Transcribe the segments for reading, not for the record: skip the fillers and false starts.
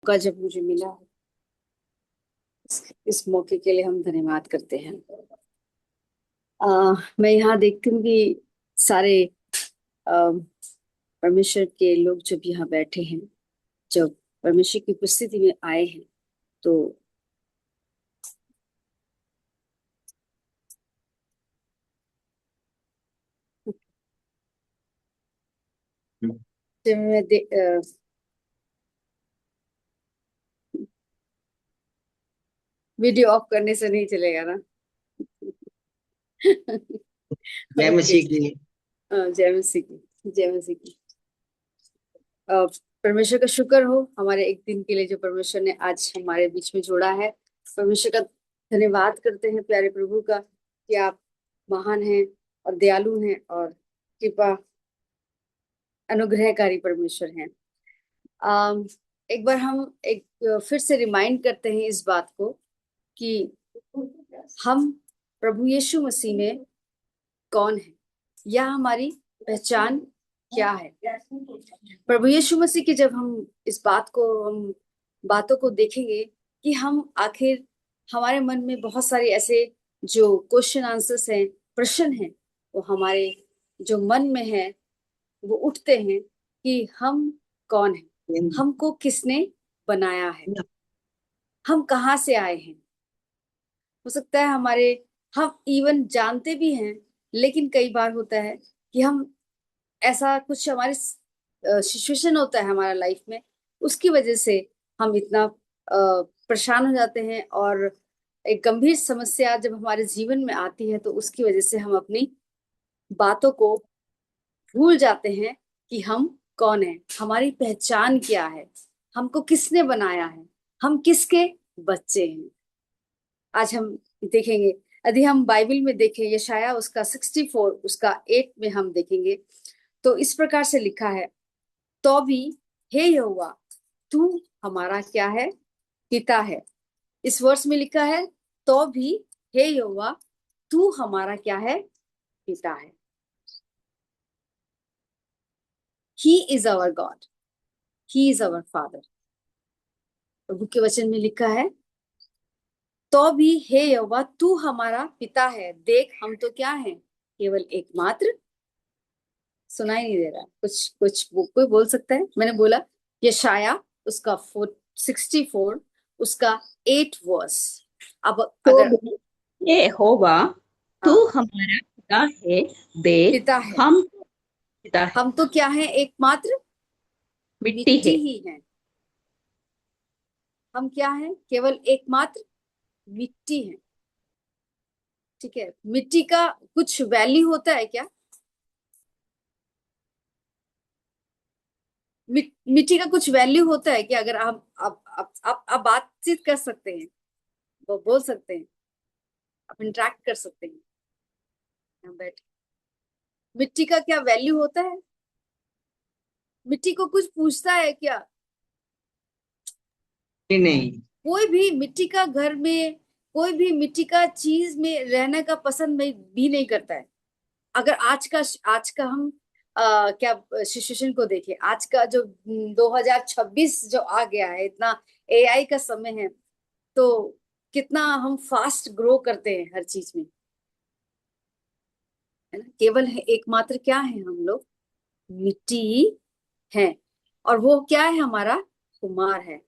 मौका जब मुझे मिला है, इस मौके के लिए हम धन्यवाद करते हैं। मैं यहाँ देखती हूँ कि सारे आ, परमेश्वर के लोग जब यहाँ बैठे हैं, जब परमेश्वर की उपस्थिति में आए हैं, तो जब मैं वीडियो ऑफ करने से नहीं चलेगा ना। जय ओके। मसीह की। जय मसीह की, जय मसीह की। अ, परमेश्वर का शुक्र हो हमारे एक दिन के लिए जो परमेश्वर ने आज हमारे बीच में जोड़ा है। परमेश्वर का धन्यवाद करते हैं प्यारे प्रभु का कि आप महान हैं और दयालु हैं और कृपा अनुग्रहकारी परमेश्वर हैं। अम, एक बार हम एक फिर से रिमाइंड करते हैं इस बात को कि हम प्रभु यीशु मसीह में कौन है, या हमारी पहचान क्या है। प्रभु यीशु मसीह की जब हम इस हम बातों को देखेंगे कि हम आखिर हमारे मन में बहुत सारे ऐसे जो क्वेश्चन आंसर्स हैं, प्रश्न हैं, वो हमारे जो मन में है वो उठते हैं कि हम कौन हैं, हमको किसने बनाया है, हम कहाँ से आए हैं। हो सकता है हमारे हम इवन जानते भी हैं, लेकिन कई बार होता है कि हम ऐसा कुछ हमारे सिचुएशन होता है हमारा लाइफ में, उसकी वजह से हम इतना परेशान हो जाते हैं, और एक गंभीर समस्या जब हमारे जीवन में आती है तो उसकी वजह से हम अपनी बातों को भूल जाते हैं कि हम कौन है, हमारी पहचान क्या है, हमको किसने बनाया है, हम किसके बच्चे हैं। आज हम देखेंगे, यदि हम बाइबल में देखें यशाया उसका 64 उसका 8 में हम देखेंगे तो इस प्रकार से लिखा है, तो भी हे यहोवा तू हमारा क्या है, पिता है। इस वर्ष में लिखा है, तो भी हे यहोवा तू हमारा क्या है, पिता है। He is our God, he is our father. प्रभु के वचन में लिखा है, तो भी हे यहोवा तू हमारा पिता है, देख हम तो क्या है, केवल एकमात्र। सुनाई नहीं दे रहा, कुछ कुछ कोई बोल सकता है। मैंने बोला यशाया उसका 64 उसका 8 वर्स। अब तो अगर भी ये होगा, तू हाँ, हमारा पिता है। देख पिता है, हम पिता है, हम तो क्या है, एकमात्र मिट्टी मिट्टी है। ही है। हम क्या है, केवल एकमात्र मिट्टी है। ठीक है, मिट्टी का कुछ वैल्यू होता है क्या? मिट्टी का कुछ वैल्यू होता है कि अगर हम आप बातचीत कर सकते हैं, वो बोल सकते हैं, आप इंटरेक्ट कर सकते हैं यहाँ बैठ। मिट्टी का क्या वैल्यू होता है? मिट्टी को कुछ पूछता है क्या? नहीं। कोई भी मिट्टी का घर में, कोई भी मिट्टी का चीज में रहने का पसंद नहीं भी नहीं करता है। अगर आज का हम क्या सिचुएशन को देखें, आज का जो 2026 जो आ गया है, इतना एआई का समय है, तो कितना हम फास्ट ग्रो करते हैं हर चीज में, है ना। केवल है एकमात्र क्या है, हम लोग मिट्टी ही है, और वो क्या है, हमारा कुमार है।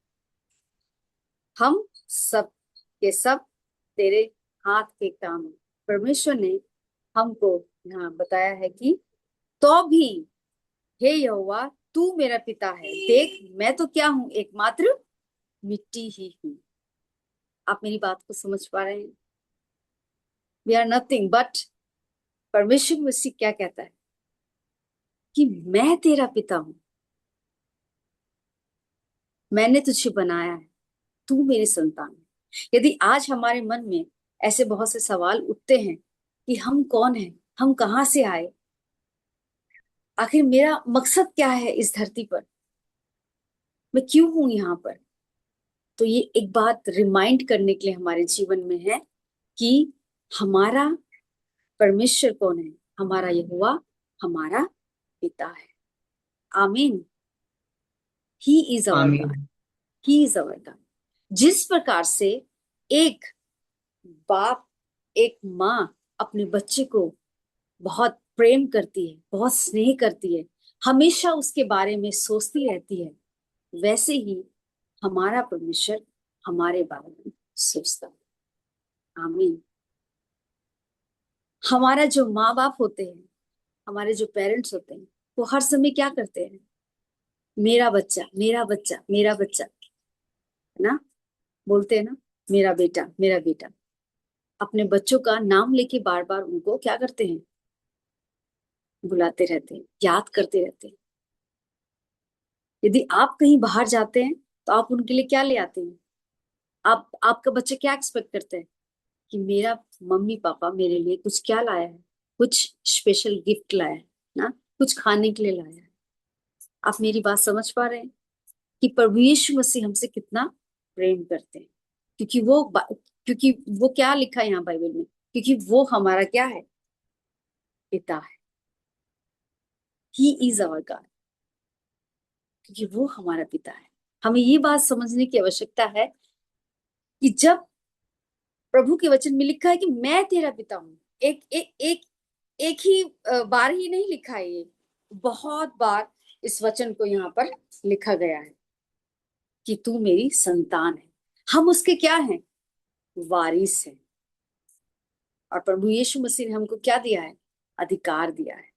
हम सब के सब तेरे हाथ के काम है। परमेश्वर ने हमको यहाँ बताया है कि तो भी हे यहोवा तू मेरा पिता है, देख मैं तो क्या हूं, एकमात्र मिट्टी ही हूँ। आप मेरी बात को समझ पा रहे हैं? वी आर नथिंग बट, परमेश्वर मसीह क्या कहता है कि मैं तेरा पिता हूं, मैंने तुझे बनाया है, तू मेरी संतान है। यदि आज हमारे मन में ऐसे बहुत से सवाल उठते हैं कि हम कौन हैं, हम कहाँ से आए, आखिर मेरा मकसद क्या है इस धरती पर, मैं क्यों हूं यहाँ पर, तो ये एक बात रिमाइंड करने के लिए हमारे जीवन में है कि हमारा परमेश्वर कौन है, हमारा यहोवा हमारा पिता है। आमीन। He is our God. आमीन। He is our God. जिस प्रकार से एक बाप, एक माँ अपने बच्चे को बहुत प्रेम करती है, बहुत स्नेह करती है, हमेशा उसके बारे में सोचती रहती है, वैसे ही हमारा परमेश्वर हमारे बारे में सोचता है। आमीन। हमारा जो माँ बाप होते हैं, हमारे जो पेरेंट्स होते हैं, वो हर समय क्या करते हैं? मेरा बच्चा, मेरा बच्चा, मेरा बच्चा, है ना, बोलते हैं ना, मेरा बेटा, मेरा बेटा। अपने बच्चों का नाम लेके बार बार उनको क्या करते हैं? बुलाते रहते हैं, याद करते रहते हैं। यदि आप कहीं बाहर जाते हैं तो आप उनके लिए क्या ले आते हैं? आप आपका बच्चा क्या एक्सपेक्ट करता है कि मेरा मम्मी पापा मेरे लिए कुछ क्या लाया है, कुछ स्पेशल गिफ्ट लाया है ना, कुछ खाने के लिए लाया है। आप मेरी बात समझ पा रहे हैं कि प्रभु यीशु मसीह हमसे कितना प्रेम करते हैं? क्योंकि वो क्या लिखा है यहाँ बाइबल में? क्योंकि वो हमारा क्या है? पिता है। He is our God. क्योंकि वो हमारा पिता है। हमें ये बात समझने की आवश्यकता है कि जब प्रभु के वचन में लिखा है कि मैं तेरा पिता हूं, एक एक एक एक ही बार ही नहीं लिखा है, ये बहुत बार इस वचन को यहाँ पर लिखा गया है कि तू मेरी संतान है। हम उसके क्या हैं? वारिस हैं। और प्रभु यीशु मसीह ने हमको क्या दिया है? अधिकार दिया है।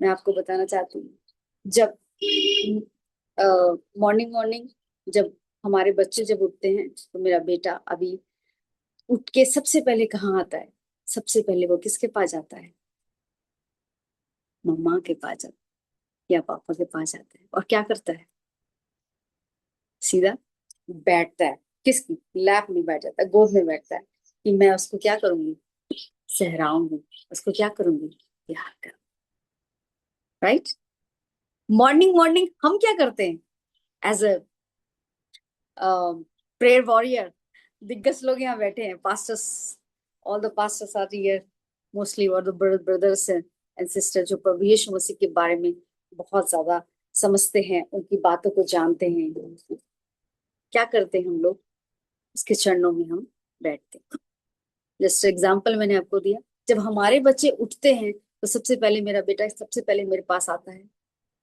मैं आपको बताना चाहती हूँ, जब मॉर्निंग मॉर्निंग जब हमारे बच्चे जब उठते हैं, तो मेरा बेटा अभी उठ के सबसे पहले कहाँ आता है? सबसे पहले वो किसके पास जाता है? मम्मा के पास जाता है या पापा के पास जाता है, और क्या करता है? सीधा बैठता है। किसकी लैप में बैठ जाता है, गोद में बैठता है कि मैं उसको क्या करूंगी? सहराऊंगी, उसको क्या करूंगी? प्यार कर। राइट। मॉर्निंग मॉर्निंग हम क्या करते हैं एज अ प्रेयर वॉरियर? दिग्गज लोग यहाँ बैठे हैं, pastors, all the pastors are here mostly, और द ब्रदर्स एंड सिस्टर जो प्रभु यीशु मसीह के बारे में बहुत ज्यादा समझते हैं, उनकी बातों को जानते हैं। क्या करते हैं हम लोग? उसके चरणों में हम बैठते हैं। जस्ट एग्जाम्पल मैंने आपको दिया। जब हमारे बच्चे उठते हैं तो सबसे पहले मेरा बेटा सबसे पहले मेरे पास आता है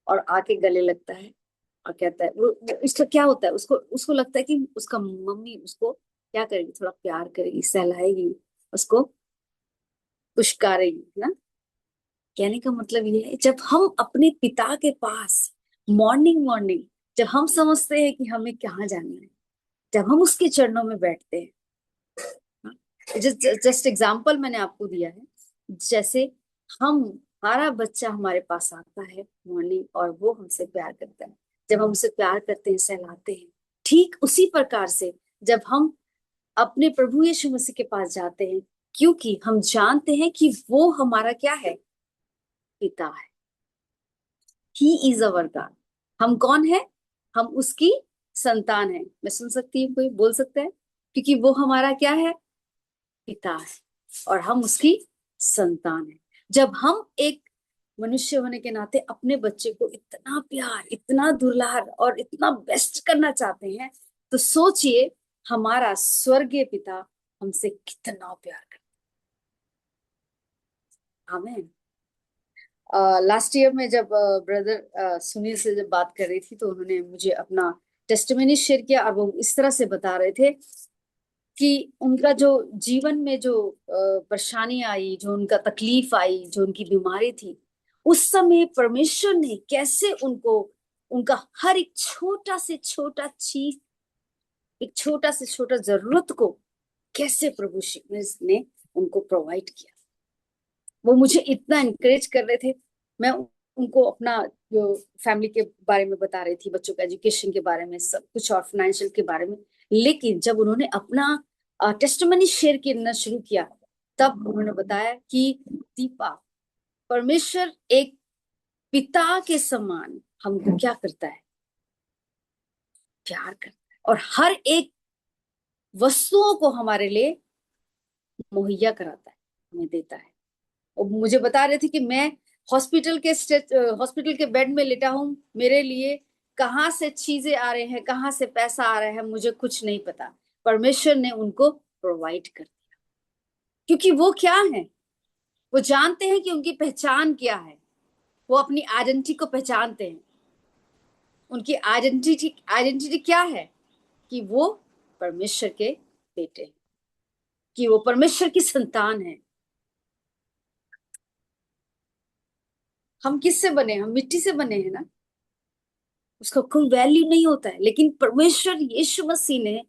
और आके गले लगता है और कहता है, वो उसका क्या होता है, उसको उसको लगता है कि उसका मम्मी उसको क्या करेगी? थोड़ा प्यार करेगी, सहलाएगी, उसको पुष्कारेगी, है ना। कहने का मतलब ये है, जब हम अपने पिता के पास मॉर्निंग मॉर्निंग, जब हम समझते हैं कि हमें कहाँ जाना है, जब हम उसके चरणों में बैठते हैं, जस्ट एग्जाम्पल मैंने आपको दिया है, जैसे हम, हमारा बच्चा हमारे पास आता है मॉर्निंग और वो हमसे प्यार करता है, जब हम उससे प्यार करते हैं, सहलाते हैं, ठीक उसी प्रकार से जब हम अपने प्रभु यीशु मसीह के पास जाते हैं, क्योंकि हम जानते हैं कि वो हमारा क्या है? पिता है। He is our God. हम कौन है? हम उसकी संतान है। मैं सुन सकती हूँ, कोई बोल सकता है? क्योंकि वो हमारा क्या है? पिता है और हम उसकी संतान है। जब हम एक मनुष्य होने के नाते अपने बच्चे को इतना प्यार, इतना दुलार और इतना बेस्ट करना चाहते हैं, तो सोचिए हमारा स्वर्गीय पिता हमसे कितना प्यार करता है। आमीन। लास्ट ईयर में जब ब्रदर सुनील से जब बात कर रही थी, तो उन्होंने मुझे अपना टेस्टिमनी शेयर किया और वो इस तरह से बता रहे थे कि उनका जो जीवन में जो परेशानी आई, जो उनका तकलीफ आई, जो उनकी बीमारी थी, उस समय परमेश्वर ने कैसे उनको, उनका हर एक छोटा से छोटा चीज, एक छोटा से छोटा जरूरत को कैसे प्रभु ने उनको प्रोवाइड किया। वो मुझे इतना इनकरेज कर रहे थे। मैं उनको अपना जो फैमिली के बारे में बता रही थी, बच्चों के एजुकेशन के बारे में, सब कुछ, और फाइनेंशियल के बारे में। लेकिन जब उन्होंने अपना टेस्टिमनी शेयर करना शुरू किया, तब उन्होंने बताया कि दीपा, परमेश्वर एक पिता के समान हमको क्या करता है? प्यार करता है, और हर एक वस्तुओं को हमारे लिए मुहैया कराता है, हमें देता है। और मुझे बता रहे थे कि मैं हॉस्पिटल के बेड में लेटा हूँ, मेरे लिए कहाँ से चीजें आ रहे हैं, कहाँ से पैसा आ रहा है, मुझे कुछ नहीं पता। परमेश्वर ने उनको प्रोवाइड कर दिया, क्योंकि वो क्या है, वो जानते हैं कि उनकी पहचान क्या है। वो अपनी आइडेंटिटी को पहचानते हैं। उनकी आइडेंटिटी आइडेंटिटी क्या है, कि वो परमेश्वर के बेटे हैं, कि वो परमेश्वर की संतान है। हम किससे बने? हम मिट्टी से बने हैं ना, उसका कोई वैल्यू नहीं होता है। लेकिन परमेश्वर यीशु मसीह ने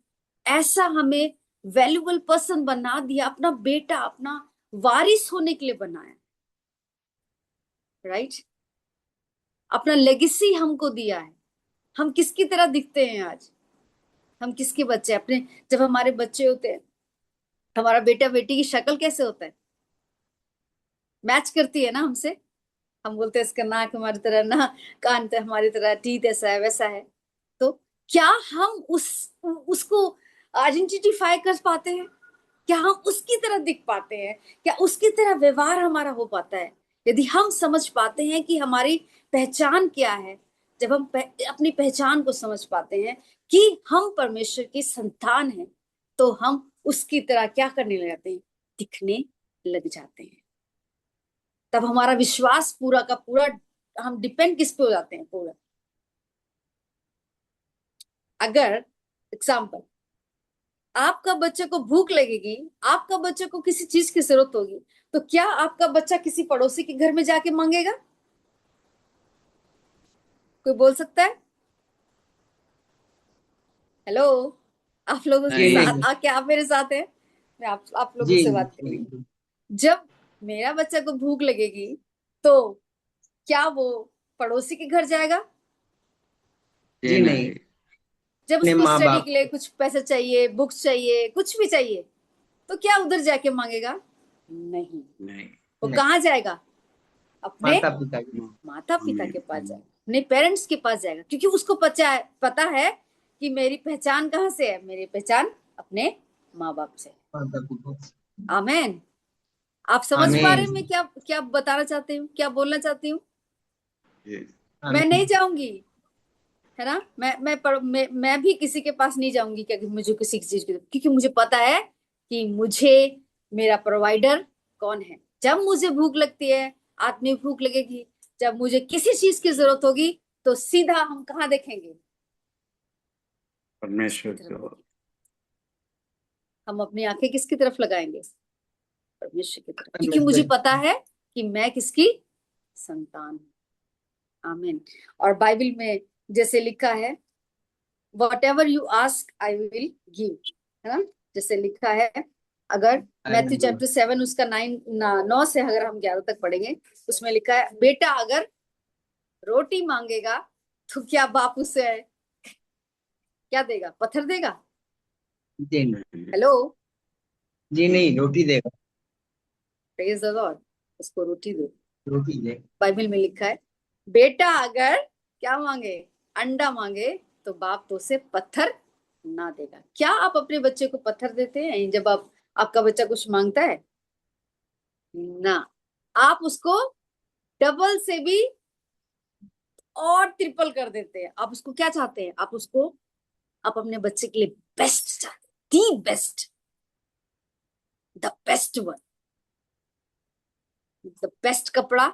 ऐसा हमें वैल्यूबल पर्सन बना दिया, अपना बेटा, अपना वारिस होने के लिए बनाया, राइट। अपना लेगेसी हमको दिया है। हम किसकी तरह दिखते हैं आज? हम किसके बच्चे? अपने, जब हमारे बच्चे होते हैं, हमारा बेटा बेटी की शक्ल कैसे होता है? मैच करती है ना हमसे। हम बोलते हैं इसका नाक हमारी तरह ना, कान तो हमारी तरह, टीथ ऐसा है वैसा है। तो क्या हम उसको आइडेंटिफाई कर पाते हैं? क्या हम उसकी तरह दिख पाते हैं? क्या उसकी तरह व्यवहार हमारा हो पाता है? यदि हम समझ पाते हैं कि हमारी पहचान क्या है, जब हम अपनी पहचान को समझ पाते हैं कि हम परमेश्वर की संतान हैं, तो हम उसकी तरह क्या करने लग जाते हैं? दिखने लग जाते हैं। तब हमारा विश्वास पूरा का पूरा, हम डिपेंड किस पे हो जाते हैं पूरा। अगर एग्जाम्पल, आपका बच्चे को भूख लगेगी, आपका बच्चे को किसी चीज की जरूरत होगी, तो क्या आपका बच्चा किसी पड़ोसी के घर में जाके मांगेगा? कोई बोल सकता है? हेलो, आप लोगों के नहीं साथ नहीं। क्या आप मेरे साथ हैं? मैं आप लोगों जी से बात कर रही हूँ। जी जब मेरा बच्चा को भूख लगेगी, तो क्या वो पड़ोसी के घर जाएगा? जी नहीं। जब अपने उसको माँ स्टडी बाप के लिए कुछ पैसे चाहिए, बुक्स चाहिए, कुछ भी चाहिए, तो क्या उधर जाके मांगेगा? नहीं। नहीं वो नहीं। कहाँ जाएगा? अपने माता पिता की माता पिता के पास जाएगा, अपने पेरेंट्स के पास जाएगा, क्योंकि उसको पता है कि मेरी पहचान कहाँ से है। मेरी पहचान अपने माँ बाप से है। माता पिता। आमेन। आप समझ पा रहे आमीन हैं मैं क्या क्या बताना चाहती हूँ, क्या बोलना चाहती हूँ? मैं नहीं आमीन। जाऊंगी, है ना, मैं भी किसी के पास नहीं जाऊंगी क्या, मुझे किसी चीज की, क्योंकि मुझे पता है कि मुझे मेरा प्रोवाइडर कौन है। जब मुझे भूख लगती है, आत्मिक भूख लगेगी, जब मुझे किसी चीज की जरूरत होगी, तो सीधा हम कहाँ देखेंगे? किसकी परमेश्वर तरफ को। देखेंगे? हम अपनी आंखें किसकी तरफ लगाएंगे? परमेश्वर की तरफ, क्योंकि मुझे पता है कि मैं किसकी संतान हूँ। आमीन। और बाइबल में जैसे लिखा है, what ever you ask I will give, है ना, जैसे लिखा है। अगर मैथ्यू चैप्टर 7 उसका 9 से अगर हम 11 तक पढ़ेंगे, उसमें लिखा है, बेटा अगर रोटी मांगेगा, तो क्या बाप उसे क्या देगा? पत्थर देगा? जी नहीं। हेलो, जी नहीं, रोटी देगा। Praise the Lord. उसको रोटी दो। रोटी दे। बाइबल में लिखा है, बेटा अगर क्या मांगे, अंडा मांगे, तो बाप तो उसे पत्थर ना देगा। क्या आप अपने बच्चे को पत्थर देते हैं जब आपका बच्चा कुछ मांगता है? ना। आप उसको डबल से भी और ट्रिपल कर देते हैं। आप उसको क्या चाहते हैं? आप अपने बच्चे के लिए बेस्ट चाहते हैं, the best, the best one, the best कपड़ा,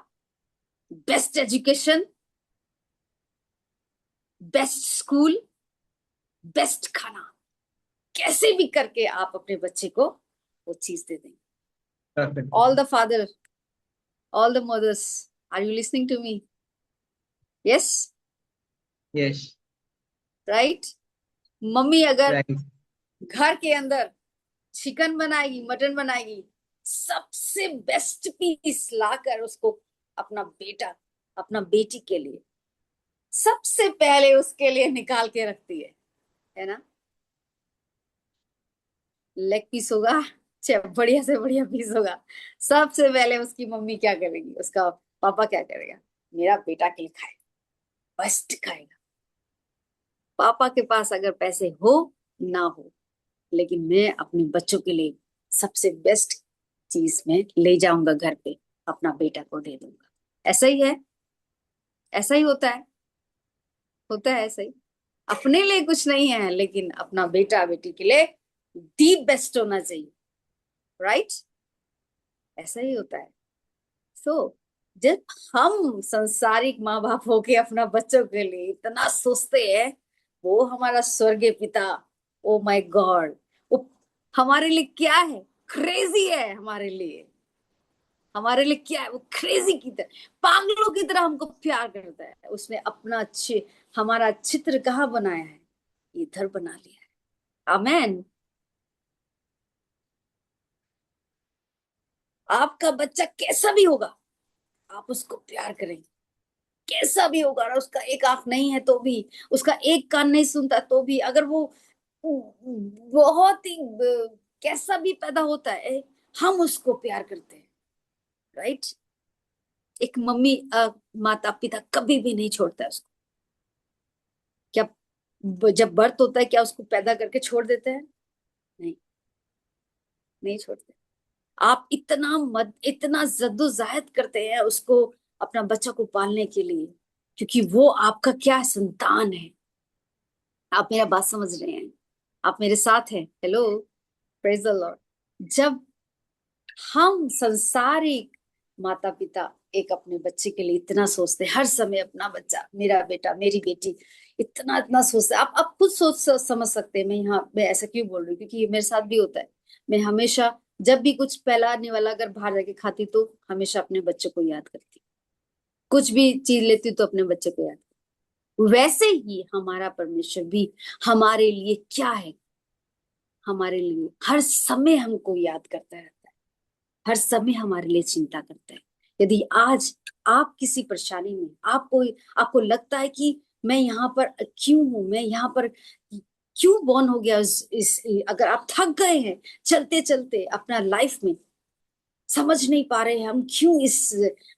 best education, best school, best खाना। कैसे भी करके आप अपने बच्चे को वो चीज दे देंगे। All the father, all the mothers, are you listening to me? Yes, yes. Right. Mummy अगर राइट। घर के अंदर चिकन बनाएगी, मटन बनाएगी, सबसे बेस्ट पीस लाकर उसको अपना बेटा, अपना बेटी के लिए सबसे पहले उसके लिए निकाल के रखती है ना। लेग पीस होगा, चाहे बढ़िया से बढ़िया पीस होगा, सबसे पहले उसकी मम्मी क्या करेगी, उसका पापा क्या करेगा? मेरा बेटा के लिए खाएगा, बेस्ट खाएगा। पापा के पास अगर पैसे हो ना हो, लेकिन मैं अपने बच्चों के लिए सबसे बेस्ट चीज में ले जाऊंगा घर पे, अपना बेटा को दे दूंगा। ऐसा ही है, ऐसा ही होता है। होता है ऐसा ही। अपने लिए कुछ नहीं है, लेकिन अपना बेटा बेटी के लिए दी बेस्ट होना चाहिए, राइट? ऐसा ही होता है। सो जब हम संसारिक माँ बाप होके अपना बच्चों के लिए इतना सोचते हैं, वो हमारा स्वर्गीय पिता, ओ माय गॉड, वो हमारे लिए क्या है, क्रेजी है हमारे लिए। हमारे लिए क्या है, वो क्रेजी की तरह, पागलों की तरह हमको प्यार करता है। उसने अपना हमारा चित्र कहाँ बनाया है, इधर बना लिया है। आमेन। आपका बच्चा कैसा भी होगा, आप उसको प्यार करेंगे। कैसा भी होगा, और उसका एक आंख नहीं है तो भी, उसका एक कान नहीं सुनता तो भी, अगर वो बहुत ही कैसा भी पैदा होता है, हम उसको प्यार करते हैं, राइट? एक मम्मी माता पिता कभी भी नहीं छोड़ता है उसको। क्या जब बर्थ होता है, क्या उसको पैदा करके छोड़ देते हैं? नहीं, नहीं छोड़ते। आप इतना जद्दोजहद करते हैं उसको, अपना बच्चा को पालने के लिए, क्योंकि वो आपका क्या संतान है। आप मेरा बात समझ रहे हैं? आप मेरे साथ हैं? Hello, praise the Lord. जब हम संसारिक माता पिता एक अपने बच्चे के लिए इतना सोचते हैं, हर समय अपना बच्चा, मेरा बेटा मेरी बेटी, इतना इतना सोचते हैं। आप खुद समझ सकते हैं। मैं ऐसा क्यों बोल रही हूँ, क्योंकि ये मेरे साथ भी होता है। मैं हमेशा जब भी कुछ पहलाने वाला अगर बाहर जाके खाती, तो हमेशा अपने बच्चे को याद करती। कुछ भी चीज लेती तो अपने बच्चे को याद। वैसे ही हमारा परमेश्वर भी हमारे लिए क्या है, हमारे लिए हर समय हमको याद करता रहता है, हर समय हमारे लिए चिंता करता है। यदि आज आप किसी परेशानी में, आपको आपको लगता है कि मैं यहाँ पर क्यों हूं, मैं यहाँ पर क्यों बॉर्न हो गया, अगर आप थक गए हैं चलते चलते अपना लाइफ में, समझ नहीं पा रहे हैं हम क्यों इस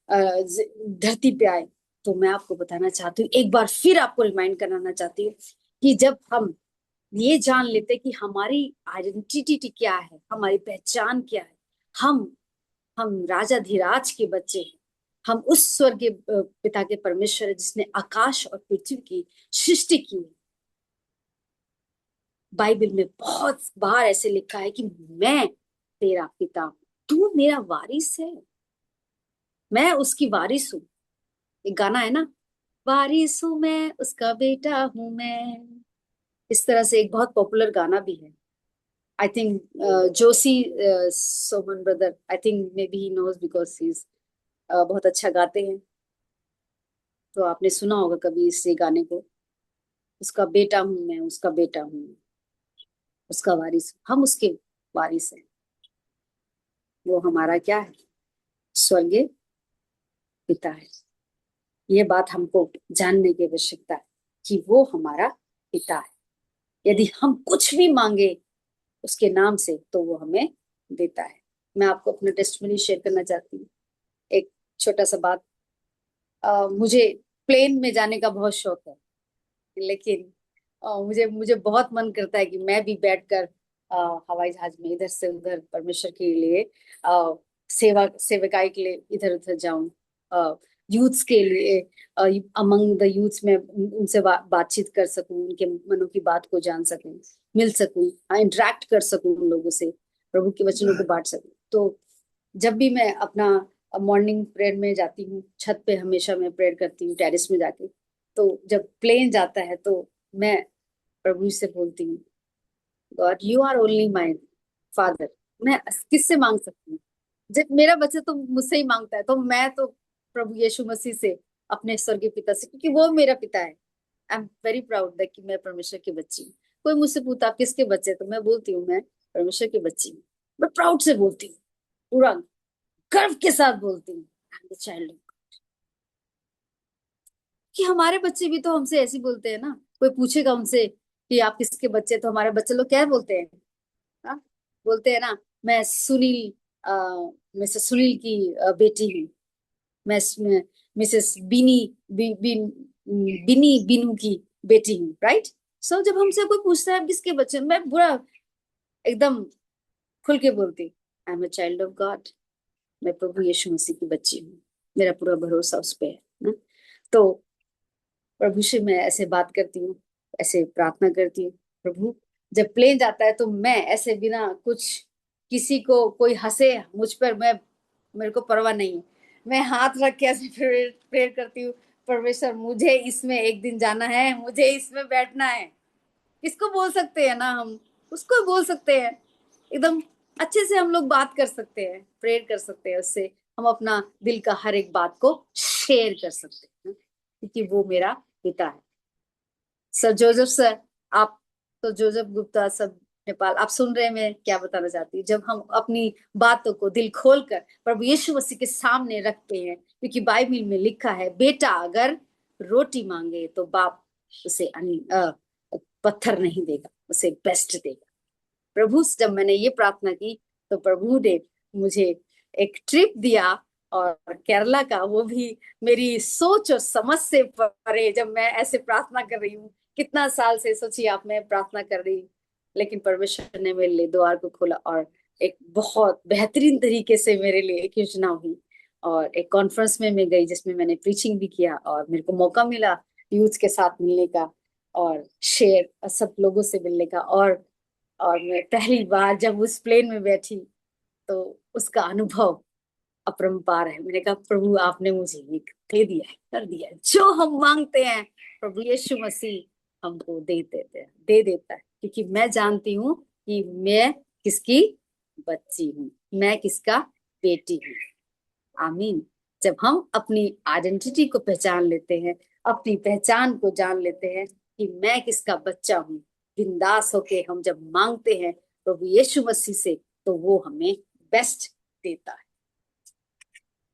धरती पे आए, तो मैं आपको बताना चाहती हूँ, एक बार फिर आपको रिमाइंड कराना चाहती हूँ कि जब हम ये जान लेते कि हमारी आइडेंटिटी क्या है, हमारी पहचान क्या है, हम राजा धीराज के बच्चे हैं। हम उस स्वर्गीय पिता के परमेश्वर है जिसने आकाश और पृथ्वी की सृष्टि की है। बाइबल में बहुत बार ऐसे लिखा है कि मैं तेरा पिता हूं, तू मेरा वारिस है, मैं उसकी वारिस हूँ। एक गाना है ना, वारिस हूं मैं, उसका बेटा हूं मैं। इस तरह से एक बहुत पॉपुलर गाना भी है। I think Joshi Soman brother, I think maybe he knows because he बहुत अच्छा गाते हैं। तो आपने सुना होगा कभी इस गाने को, उसका बेटा हूं मैं, उसका बेटा हूं, उसका वारिस हम उसके वारिस हैं। वो हमारा क्या है, स्वर्गीय पिता है। ये बात हमको जानने की आवश्यकता है कि वो हमारा पिता है। यदि हम कुछ भी मांगे उसके नाम से, तो वो हमें देता है। मैं आपको अपना टेस्टिमनी शेयर करना चाहती हूँ। एक छोटा सा बात, मुझे प्लेन में जाने का बहुत शौक है, लेकिन मुझे मुझे बहुत मन करता है कि मैं भी बैठकर हवाई जहाज में इधर से उधर परमेश्वर के लिए सेवकाई के लिए इधर उधर जाऊं, यूथ्स के लिए, अमंग द यूथ्स में उनसे बातचीत कर सकूं, उनके मनों की बात को जान सकूं, मिल सकूं, इंटरेक्ट कर सकूं उन लोगों से, प्रभु के वचनों को बांट सकूं। तो जब भी मैं अपना मॉर्निंग प्रेयर में जाती हूँ, छत पे हमेशा मैं प्रेयर करती हूँ टेरेस में जाके। तो जब प्लेन जाता है तो मैं प्रभु से बोलती हूँ, God you are only my father. मैं किससे मांग सकती हूँ? जब मेरा बच्चा तो मुझसे ही मांगता है, तो मैं तो प्रभु यीशु मसीह से, अपने स्वर्गीय पिता से, क्योंकि वो मेरा पिता है। I am very proud that कि मैं परमेश्वर की बच्ची हूँ। कोई मुझसे पूछता आप किसके बच्चे, तो मैं बोलती हूँ मैं परमेश्वर की बच्ची हूँ। मैं प्राउड से बोलती हूँ, पूरा गर्व के साथ बोलती हूँ, आई एम द चाइल्ड। कि हमारे बच्चे भी तो हमसे ऐसे ही बोलते हैं ना। कोई पूछेगा उनसे कि आप किसके बच्चे, तो हमारे बच्चे लोग क्या बोलते हैं? हाँ, बोलते हैं ना, मैं सुनील, मिसेस सुनील की बेटी हूँ, मैं मिसेस बिनी बिनू की बेटी हूँ, राइट? सो जब हमसे कोई पूछता है आप किसके बच्चे हैं, मैं पूरा एकदम खुल के बोलती, I am a child of God. मैं प्रभु यीशु मसीह की बच्ची हूँ। मेरा पूरा भरोसा उस पे है ना। तो प्रभु से मैं ऐसे बात करती हूँ, ऐसे प्रार्थना करती हूँ, प्रभु जब प्लेन जाता है तो मैं ऐसे बिना कुछ किसी को कोई हंसे मुझ पर, मैं मेरे को परवाह नहीं है, मैं हाथ रख के ऐसे प्रेयर करती हूँ, परमेश्वर मुझे इसमें एक दिन जाना है, मुझे इसमें बैठना है। किसको बोल सकते हैं ना हम, उसको बोल सकते हैं, एकदम अच्छे से हम लोग बात कर सकते हैं, प्रेयर कर सकते हैं, उससे हम अपना दिल का हर एक बात को शेयर कर सकते हैं, क्योंकि वो मेरा पिता है। सर जोसेफ सर, आप तो जोसेफ गुप्ता सब नेपाल, आप सुन रहे हैं मैं क्या बताना चाहती हूँ। जब हम अपनी बातों को दिल खोलकर प्रभु यीशु मसीह के सामने रखते हैं, क्योंकि बाइबल में लिखा है, बेटा अगर रोटी मांगे तो बाप उसे पत्थर नहीं देगा, उसे बेस्ट देगा। प्रभु से जब मैंने ये प्रार्थना की तो प्रभु ने मुझे एक ट्रिप दिया, और केरला का, वो भी मेरी सोच और समझ से परे। जब मैं ऐसे प्रार्थना कर रही हूँ, कितना साल से सोचिए आप, मैं प्रार्थना कर रही हूँ, लेकिन परमेश्वर ने मेरे लिए द्वार को खोला और एक बहुत बेहतरीन तरीके से मेरे लिए एक योजना हुई। और एक कॉन्फ्रेंस में मैं गई जिसमें मैंने प्रीचिंग भी किया, और मेरे को मौका मिला यूथ के साथ मिलने का और शेयर सब लोगों से मिलने का। और मैं पहली बार जब उस प्लेन में बैठी तो उसका अनुभव अपरंपार है। मैंने कहा प्रभु आपने मुझे ये दे दिया है, कर दिया है, जो हम मांगते हैं प्रभु यीशु मसीह हमको दे देते हैं, दे देता है, क्योंकि मैं जानती हूँ कि मैं किसकी बच्ची हूँ, मैं किसका बेटी हूँ। आमीन। जब हम अपनी आइडेंटिटी को पहचान लेते हैं, अपनी पहचान को जान लेते हैं कि मैं किसका बच्चा हूँ, बिंदास होके हम जब मांगते हैं प्रभु यीशु मसीह से, तो वो हमें बेस्ट देता है।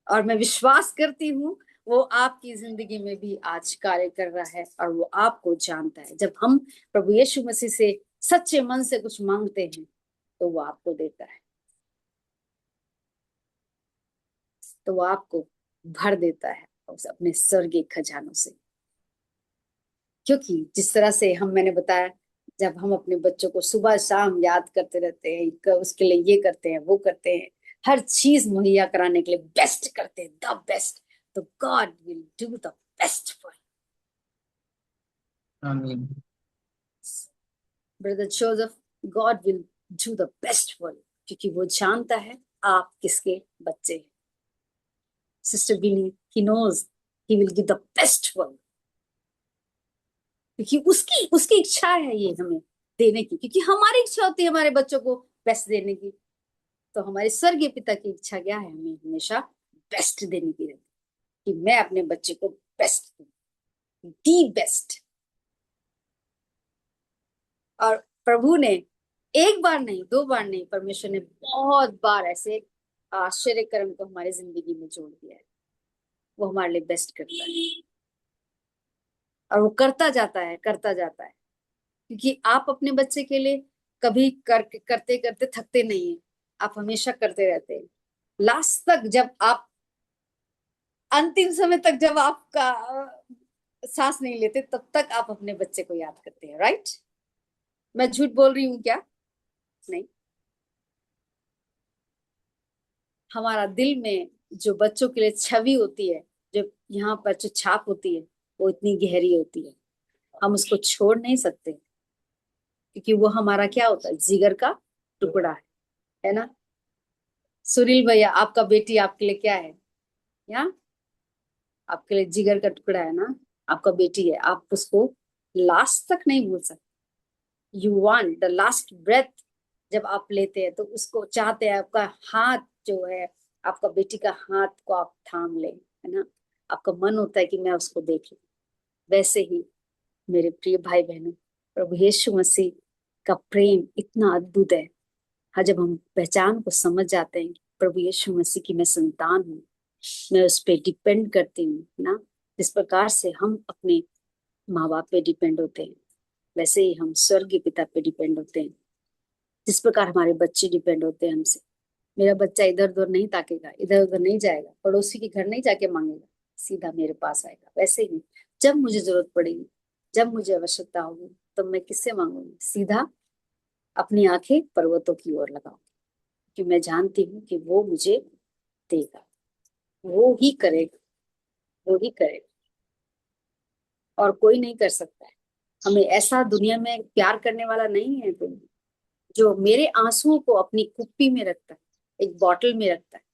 और मैं विश्वास करती हूँ वो आपकी जिंदगी में भी आज कार्य कर रहा है, और वो आपको जानता है। जब हम प्रभु यीशु मसीह से सच्चे मन से कुछ मांगते हैं तो वो आपको देता है, तो वो आपको भर देता है उस अपने स्वर्गीय खजानों से। क्योंकि जिस तरह से मैंने बताया, जब हम अपने बच्चों को सुबह शाम याद करते रहते हैं, उसके लिए ये करते हैं, वो करते हैं, हर चीज मुहैया कराने के लिए बेस्ट करते हैं, द बेस्ट, तो God will do the best for आमीन। Brother Joseph. God will do the best for you, क्योंकि वो जानता है आप किसके बच्चे हैं। Sister Bini, he knows he will give the best for you, क्योंकि उसकी उसकी इच्छा है ये हमें देने की, क्योंकि हमारी इच्छा होती है हमारे बच्चों को बेस्ट देने की। तो हमारे स्वर्गीय पिता की इच्छा क्या है, हमें हमेशा बेस्ट देने की रहती, कि मैं अपने बच्चे को बेस्ट दूं, दी बेस्ट। और प्रभु ने एक बार नहीं, दो बार नहीं, परमेश्वर ने बहुत बार ऐसे आश्चर्य कर्म को हमारी जिंदगी में जोड़ दिया है। वो हमारे लिए बेस्ट करता है, और वो करता जाता है, करता जाता है, क्योंकि आप अपने बच्चे के लिए कभी करते करते थकते नहीं है, आप हमेशा करते रहते हैं। लास्ट तक, जब आप अंतिम समय तक, जब आपका सांस नहीं लेते, तब तक आप अपने बच्चे को याद करते हैं, राइट? मैं झूठ बोल रही हूँ क्या? नहीं। हमारा दिल में जो बच्चों के लिए छवि होती है, जो यहाँ पर जो छाप होती है, वो इतनी गहरी होती है, हम उसको छोड़ नहीं सकते, क्योंकि वो हमारा क्या होता है, जिगर का टुकड़ा है ना? सुनील भैया, आपका बेटी आपके लिए क्या है? या आपके लिए जिगर का टुकड़ा है ना, आपका बेटी है, आप उसको लास्ट तक नहीं भूल सकते। You want the last breath, जब आप लेते हैं तो उसको चाहते हैं आपका हाथ जो है, आपका बेटी का हाथ को आप थाम ले, है ना? आपका मन होता है कि मैं उसको देख लूं। वैसे ही मेरे प्रिय भाई बहनों, प्रभु यीशु मसीह का प्रेम इतना अद्भुत है। हाँ, जब हम पहचान को समझ जाते हैं कि प्रभु यीशु मसीह की मैं संतान हूँ, मैं उस पर डिपेंड करती हूँ ना, जिस प्रकार से हम अपने माँ बाप पे डिपेंड होते हैं, वैसे ही हम स्वर्गीय पिता पे डिपेंड होते हैं। जिस प्रकार हमारे बच्चे डिपेंड होते हैं हमसे, मेरा बच्चा इधर उधर नहीं ताकेगा, इधर उधर नहीं जाएगा, पड़ोसी के घर नहीं जाके मांगेगा, सीधा मेरे पास आएगा। वैसे ही जब मुझे जरूरत पड़ेगी, जब मुझे आवश्यकता होगी, तो मैं किससे मांगूंगी? सीधा अपनी आंखें पर्वतों की ओर लगाऊंगी, कि मैं जानती हूँ कि वो मुझे देगा, वो ही करेगा, वो ही करेगा। और कोई नहीं कर सकता है। हमें ऐसा दुनिया में प्यार करने वाला नहीं है कोई, जो मेरे आंसुओं को अपनी कुप्पी में रखता है, एक बॉटल में रखता है।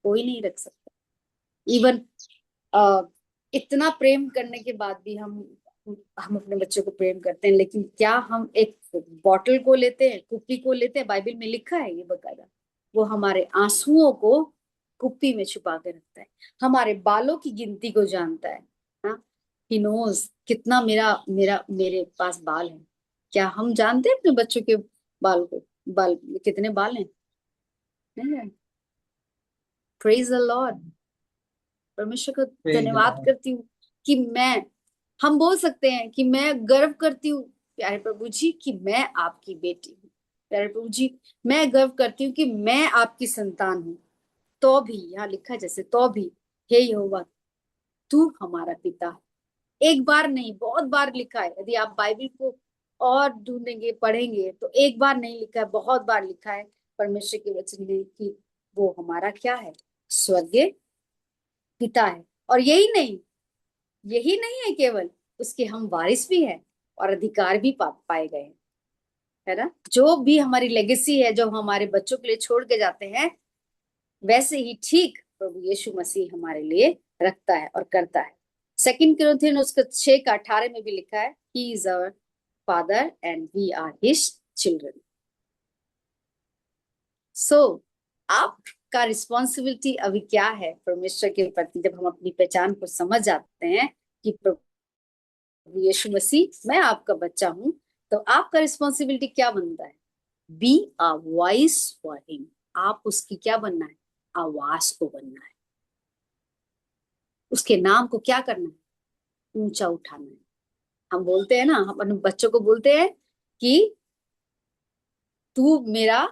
कोई नहीं रख सकता। इवन इतना प्रेम करने के बाद भी हम अपने बच्चों को प्रेम करते हैं, लेकिन क्या हम एक बॉटल को लेते हैं, कुप्पी को लेते हैं? बाइबल में लिखा है ये बकायदा। वो हमारे आंसुओं को कुप्पी में छुपा के रखता है, हमारे बालों की गिनती को जानता है। हाँ, ही नोज कितना मेरा मेरा मेरे पास बाल है। क्या हम जानते हैं अपने बच्चों के बाल को, बाल कितने बाल हैं? Praise the Lord. परमेश्वर का प्रेज द धन्यवाद लॉर्ड। करती हूँ कि हम बोल सकते हैं कि मैं गर्व करती हूँ प्यारे प्रभु जी कि मैं आपकी बेटी हूँ। प्यारे प्रभु जी, मैं गर्व करती हूँ कि मैं आपकी संतान हूँ। तो भी यहाँ लिखा है जैसे, तो भी हे यहोवा तू हमारा पिता है। एक बार नहीं, बहुत बार लिखा है। यदि आप बाइबल को और ढूंढेंगे, पढ़ेंगे, तो एक बार नहीं लिखा है, बहुत बार लिखा है परमेश्वर के वचन में कि वो हमारा क्या है? स्वर्गीय पिता है। और यही नहीं है केवल, उसके हम वारिस भी हैं और अधिकार भी पाए गए हैं। है ना? जो भी हमारी लेगेसी है, जो हम हमारे बच्चों के लिए छोड़ के जाते हैं, वैसे ही ठीक प्रभु यीशु मसीह हमारे लिए रखता है और करता है। 2 कुरिन्थियन उसका 6 का 18 में भी लिखा है, he is our father and we are his children. So आपका रिस्पॉन्सिबिलिटी अभी क्या है परमेश्वर के प्रति? जब हम अपनी पहचान को समझ जाते हैं कि यीशु मसीह मैं आपका बच्चा हूं, तो आपका रिस्पॉन्सिबिलिटी क्या बनता है? Be a voice for him. आप उसकी क्या बनना है? आवाज को बनना है। उसके नाम को क्या करना है? ऊंचा उठाना है। हम बोलते हैं ना, हम अपने बच्चों को बोलते हैं कि तू मेरा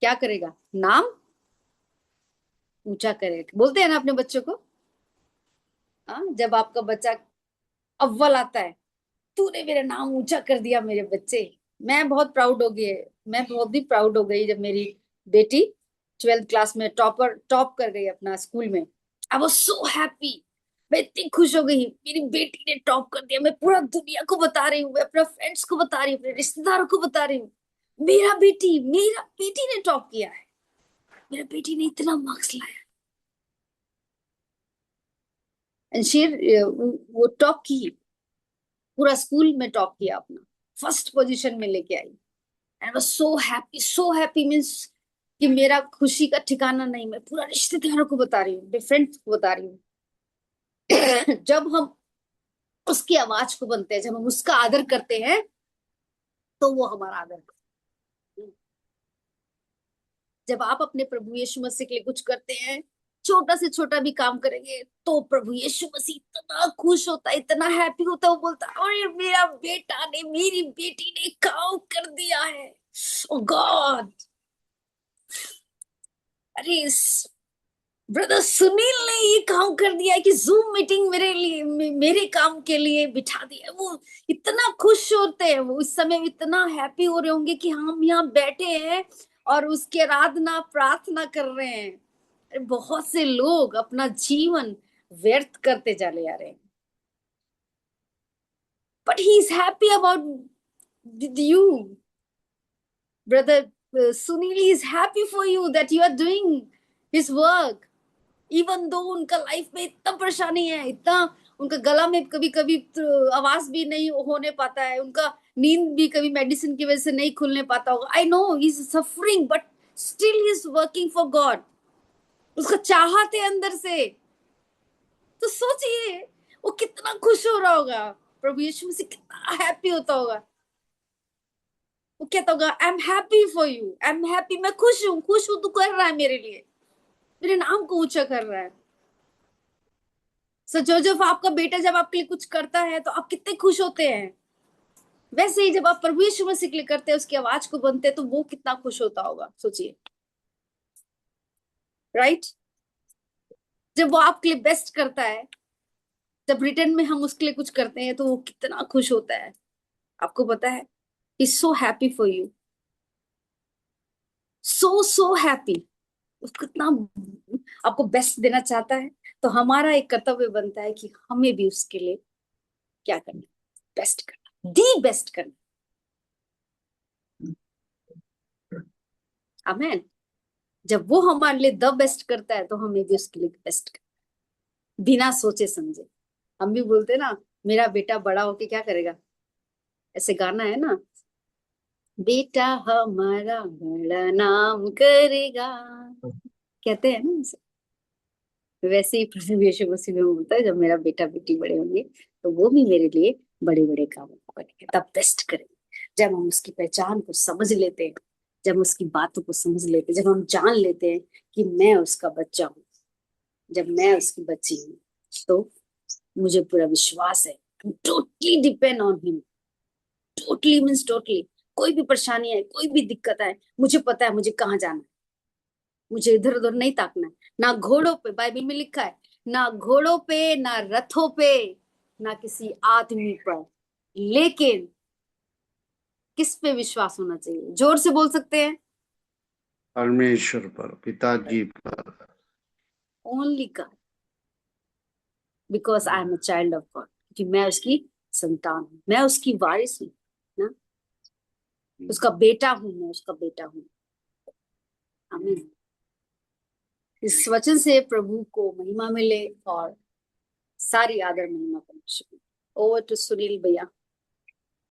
क्या करेगा? नाम ऊंचा करेगा। बोलते हैं ना अपने बच्चों को। हाँ, जब आपका बच्चा अव्वल आता है, तूने मेरा नाम ऊंचा कर दिया मेरे बच्चे। मैं बहुत प्राउड हो गई। मैं बहुत भी प्राउड हो गई जब मेरी बेटी 12th क्लास में टॉप कर गई अपना स्कूल में। आई वाज सो हैप्पी। मैं इतनी खुश हो गई, मेरी बेटी ने टॉप कर दिया। मैं पूरा दुनिया को बता रही हूँ, मैं अपने फ्रेंड्स को बता रही हूँ, अपने रिश्तेदारों को बता रही हूँ, मेरा बेटी ने टॉप किया है, मेरा बेटी ने इतना मार्क्स लाया। एंड वो टॉप की, पूरा स्कूल में टॉप किया, अपना फर्स्ट पोजीशन में लेके आई। I was so happy means कि मेरा खुशी का ठिकाना नहीं। मैं पूरा रिश्तेदारों को बता रही हूँ, फ्रेंड्स को बता रही हूँ। जब हम उसकी आवाज को बनते हैं, जब हम उसका आदर करते हैं, तो वो हमारा आदर करते हैं। जब आप अपने प्रभु यीशु मसीह के लिए कुछ करते हैं, छोटा से छोटा भी काम करेंगे, तो प्रभु यीशु मसीह इतना खुश होता है, इतना हैप्पी होता है। वो बोलता है, अरे मेरा बेटा ने, मेरी बेटी ने काम कर दिया है। ओ गॉड, अरे ब्रदर सुनील ने ये काम कर दिया है कि जूम मीटिंग मेरे लिए, मेरे काम के लिए बिठा दिया। वो इतना खुश होते हैं, वो उस समय इतना हैप्पी हो रहे होंगे कि हम यहाँ बैठे हैं और उसकी आराधना प्रार्थना कर रहे हैं। अरे बहुत से लोग अपना जीवन व्यर्थ करते चले जा रहे हैं, but he is happy about you brother Sunil. He is happy for you that you are doing his work. Even though उनका लाइफ में इतना परेशानी है, इतना उनका गला में कभी कभी आवाज भी नहीं होने पाता है, उनका नींद भी कभी मेडिसिन की वजह से नहीं खुलने पाता होगा। I know he is suffering, but still he is working for God. उसका चाहत है अंदर से। तो सोचिए वो कितना खुश हो रहा होगा, प्रभु यीशु मसीह कितना हैप्पी होता होगा। वो कहता होगा, I am happy for you, I am happy, मैं खुश हूँ, खुश हूँ, तू कर रहा है मेरे लिए, मेरे नाम को ऊंचा कर रहा है। सो जोसेफ, आपका बेटा जब आपके लिए कुछ करता है तो आप कितने खुश होते हैं। वैसे ही जब आप प्रभु यीशु मसीह के लिए करते हैं, उसकी आवाज को बनते हैं, तो वो कितना खुश होता होगा, सोचिए। राइट? जब वो आपके लिए बेस्ट करता है, जब रिटर्न में हम उसके लिए कुछ करते हैं, तो वो कितना खुश होता है। आपको पता है, is so happy for you, so happy. वो कितना आपको बेस्ट देना चाहता है। तो हमारा एक कर्तव्य बनता है कि हमें भी उसके लिए क्या करना, बेस्ट करना, दी बेस्ट करना। आमेन। जब वो हमारे लिए द बेस्ट करता है तो हमें भी उसके लिए बेस्ट करना, बिना सोचे समझे। हम भी बोलते हैं ना, मेरा बेटा बड़ा होके क्या करेगा, ऐसे गाना है ना, बेटा हमारा बड़ा नाम करेगा, कहते हैं ना ऐसे। वैसे ही प्रभु यीशु मसीह में बोलता है, जब मेरा बेटा बेटी बड़े होंगे तो वो भी मेरे लिए बड़े बड़े कामों को करेंगे, तब बेस्ट करेंगे। जब हम उसकी पहचान को समझ लेते हैं, जब हम उसकी बातों को समझ लेते हैं, जब हम जान लेते हैं कि मैं उसका बच्चा हूँ, जब मैं उसकी बच्ची हूँ, तो मुझे पूरा विश्वास है, totally depend on him. Totally means totally. कोई भी परेशानी है, कोई भी दिक्कत है, मुझे पता है मुझे कहाँ जाना है। मुझे इधर उधर नहीं ताकना है। ना घोड़ों पे, बाइबल में लिखा है, ना घोड़ों पे, ना रथों पे, ना किसी आदमी पर, लेकिन किस पे विश्वास होना चाहिए? जोर से बोल सकते हैं, परमेश्वर पर, पिताजी पर। Only God, because I am a child of God. क्योंकि मैं उसकी संतान हूँ, मैं उसकी वारिस हूँ ना, उसका बेटा हूँ, मैं उसका बेटा हूँ। आमीन। इस वचन से प्रभु को महिमा मिले और सारी आदर महिमा परमेश्वर। ओवर टू सुनील भैया।